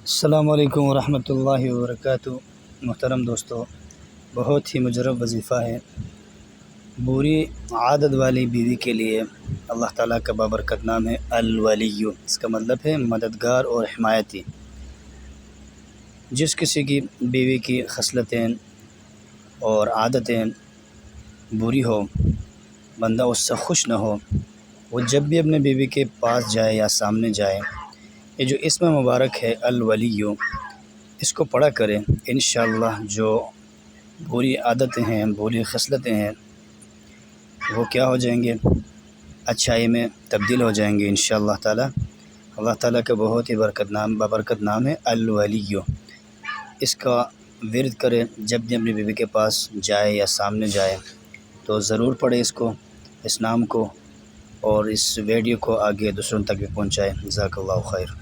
السلام علیکم ورحمۃ اللہ وبرکاتہ۔ محترم دوستو، بہت ہی مجرب وظیفہ ہے۔ بری عادت والی بیوی کے لیے اللہ تعالیٰ کا بابرکت نام ہے الولی۔ اس کا مطلب ہے مددگار اور حمایتی۔ جس کسی کی بیوی کی خصلتیں اور عادتیں بری ہو، بندہ اس سے خوش نہ ہو، وہ جب بھی اپنے بیوی کے پاس جائے یا سامنے جائے، یہ جو اسم مبارک ہے الولی، اس کو پڑھا کرے، انشاءاللہ جو بری عادتیں ہیں، بری خصلتیں ہیں، وہ کیا ہو جائیں گے؟ اچھائی میں تبدیل ہو جائیں گے انشاءاللہ تعالی۔ اللہ تعالیٰ کا بہت ہی بابرکت نام ہے الولی۔ اس کا ورد کرے جب بھی اپنی بیوی کے پاس جائے یا سامنے جائے تو ضرور پڑھے اس نام کو، اور اس ویڈیو کو آگے دوسروں تک بھی پہنچائے۔ جزاک اللہ خیر۔